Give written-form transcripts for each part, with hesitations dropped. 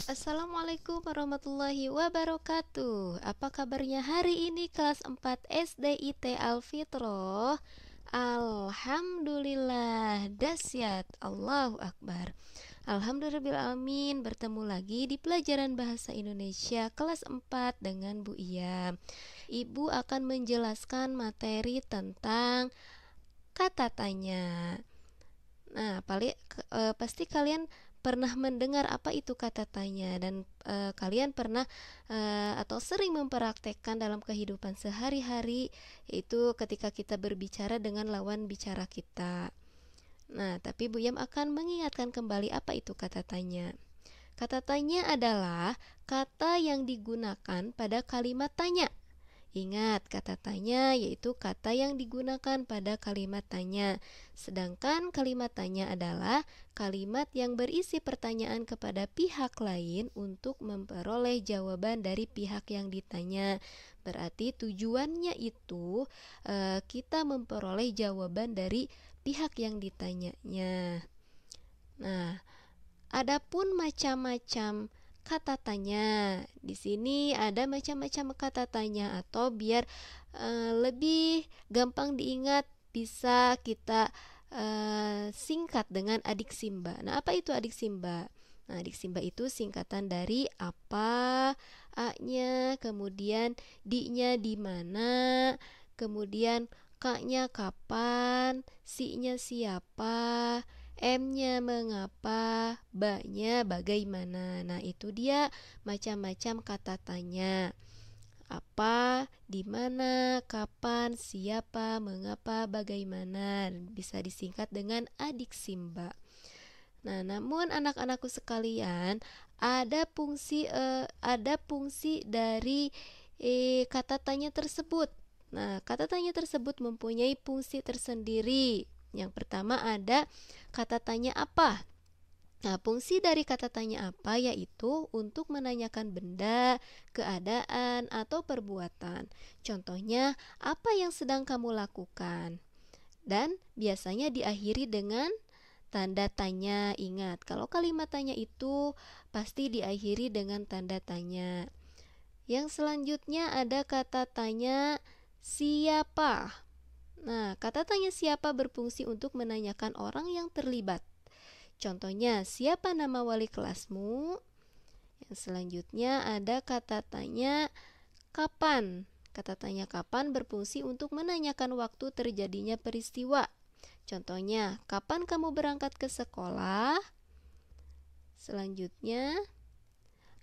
Assalamualaikum warahmatullahi wabarakatuh. Apa kabarnya hari ini kelas 4 SDIT Alfitroh? Alhamdulillah dahsyat. Allahu Akbar. Alhamdulillahirrahmanirrahim. Bertemu lagi di pelajaran bahasa Indonesia kelas 4 dengan Bu Iya. Ibu akan menjelaskan materi tentang kata tanya. Nah, pasti kalian pernah mendengar apa itu kata tanya dan kalian pernah atau sering mempraktekkan dalam kehidupan sehari-hari, yaitu ketika kita berbicara dengan lawan bicara kita. Nah, tapi Bu Yam akan mengingatkan kembali apa itu kata tanya. Kata tanya adalah kata yang digunakan pada kalimat tanya. Ingat, kata tanya yaitu kata yang digunakan pada kalimat tanya. Sedangkan kalimat tanya adalah kalimat yang berisi pertanyaan kepada pihak lain untuk memperoleh jawaban dari pihak yang ditanya. Berarti tujuannya itu kita memperoleh jawaban dari pihak yang ditanyanya. Nah, adapun macam-macam kata tanya. Di sini ada macam-macam kata tanya, atau biar lebih gampang diingat bisa kita singkat dengan adik Simba. Nah, apa itu adik Simba? Nah, adik Simba itu singkatan dari apa, A-nya, kemudian D-nya di mana, kemudian K-nya kapan, Si-nya siapa, M-nya mengapa, B-nya bagaimana. Nah, itu dia macam-macam kata tanya. Apa, di mana, kapan, siapa, mengapa, bagaimana. Bisa disingkat dengan adik Simba. Nah, namun anak-anakku sekalian, ada fungsi dari kata tanya tersebut. Nah, kata tanya tersebut mempunyai fungsi tersendiri. Yang pertama ada kata tanya apa. Nah, fungsi dari kata tanya apa yaitu untuk menanyakan benda, keadaan, atau perbuatan. Contohnya, apa yang sedang kamu lakukan? Dan biasanya diakhiri dengan tanda tanya. Ingat, kalau kalimat tanya itu pasti diakhiri dengan tanda tanya. Yang selanjutnya ada kata tanya siapa. Nah, kata tanya siapa berfungsi untuk menanyakan orang yang terlibat. Contohnya, siapa nama wali kelasmu? Yang selanjutnya ada kata tanya kapan. Kata tanya kapan berfungsi untuk menanyakan waktu terjadinya peristiwa. Contohnya, kapan kamu berangkat ke sekolah? Selanjutnya,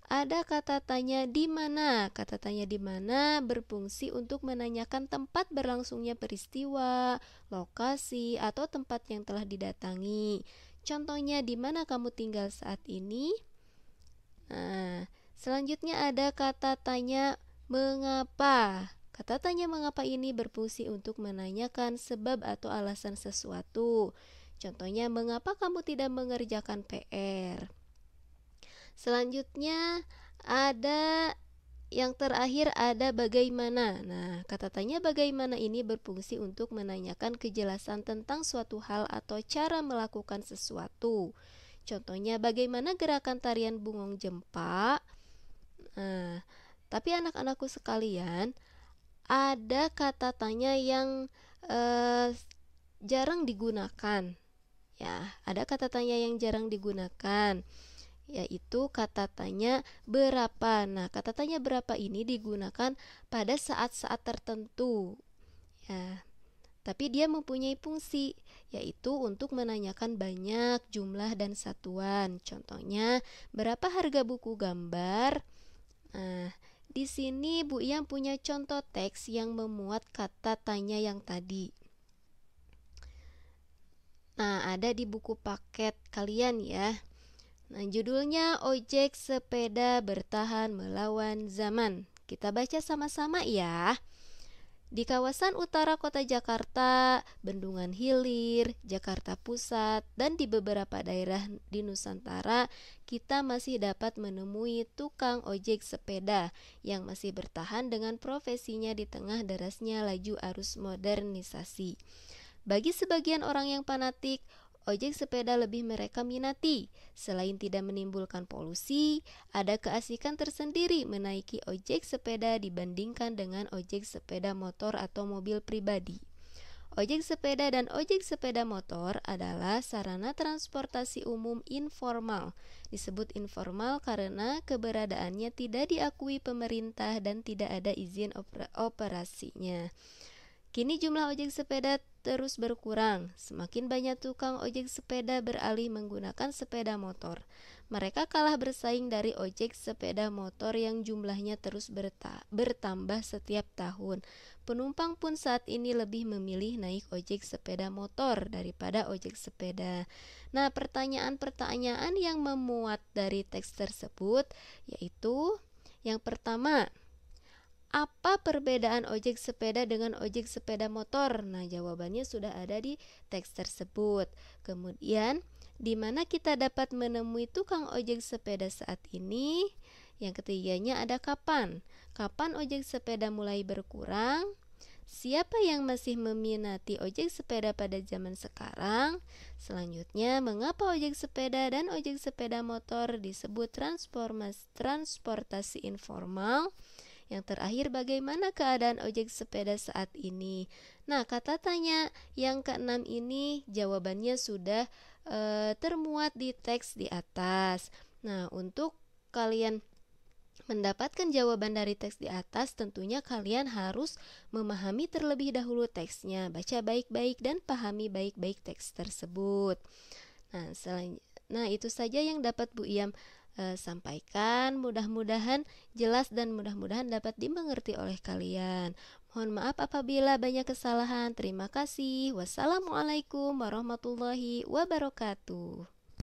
ada kata tanya di mana. Kata tanya di mana berfungsi untuk menanyakan tempat berlangsungnya peristiwa, lokasi, atau tempat yang telah didatangi. Contohnya, di mana kamu tinggal saat ini? Nah, selanjutnya ada kata tanya mengapa. Kata tanya mengapa ini berfungsi untuk menanyakan sebab atau alasan sesuatu. Contohnya, mengapa kamu tidak mengerjakan PR? Selanjutnya yang terakhir ada bagaimana. Nah, kata tanya bagaimana ini berfungsi untuk menanyakan kejelasan tentang suatu hal atau cara melakukan sesuatu. Contohnya, bagaimana gerakan tarian Bungong Jempa? Nah, tapi anak-anakku sekalian, ada kata tanya yang jarang digunakan. Ya, ada kata tanya yang jarang digunakan, yaitu kata tanya berapa. Nah, kata tanya berapa ini digunakan pada saat-saat tertentu. Ya, tapi dia mempunyai fungsi, yaitu untuk menanyakan banyak jumlah dan satuan. Contohnya, berapa harga buku gambar? Nah, di sini Bu Iyam punya contoh teks yang memuat kata tanya yang tadi. Nah, ada di buku paket kalian ya. Nah, judulnya Ojek Sepeda Bertahan Melawan Zaman. Kita baca sama-sama ya. Di kawasan utara kota Jakarta, Bendungan Hilir, Jakarta Pusat, dan di beberapa daerah di Nusantara, kita masih dapat menemui tukang ojek sepeda yang masih bertahan dengan profesinya di tengah derasnya laju arus modernisasi. Bagi sebagian orang yang fanatik, ojek sepeda lebih mereka minati. Selain tidak menimbulkan polusi, ada keasikan tersendiri menaiki ojek sepeda dibandingkan dengan ojek sepeda motor atau mobil pribadi. Ojek sepeda dan ojek sepeda motor adalah sarana transportasi umum informal. Disebut informal karena keberadaannya tidak diakui pemerintah dan tidak ada izin operasinya. Kini jumlah ojek sepeda terus berkurang. Semakin banyak tukang ojek sepeda beralih menggunakan sepeda motor. Mereka kalah bersaing dari ojek sepeda motor yang jumlahnya terus bertambah setiap tahun. Penumpang pun saat ini lebih memilih naik ojek sepeda motor daripada ojek sepeda. Nah, pertanyaan-pertanyaan yang memuat dari teks tersebut yaitu yang pertama, apa perbedaan ojek sepeda dengan ojek sepeda motor? Nah, jawabannya sudah ada di teks tersebut. Kemudian, di mana kita dapat menemui tukang ojek sepeda saat ini? Yang ketiganya ada kapan? Kapan ojek sepeda mulai berkurang? Siapa yang masih meminati ojek sepeda pada zaman sekarang? Selanjutnya, mengapa ojek sepeda dan ojek sepeda motor disebut transportasi informal? Yang terakhir, bagaimana keadaan ojek sepeda saat ini? Nah, kata tanya yang keenam ini jawabannya sudah termuat di teks di atas. Nah, untuk kalian mendapatkan jawaban dari teks di atas, tentunya kalian harus memahami terlebih dahulu teksnya. Baca baik-baik dan pahami baik-baik teks tersebut. Nah, itu saja yang dapat Bu Iyam sampaikan. Mudah-mudahan jelas dan mudah-mudahan dapat dimengerti oleh kalian. Mohon maaf apabila banyak kesalahan. Terima kasih. Wassalamualaikum warahmatullahi wabarakatuh.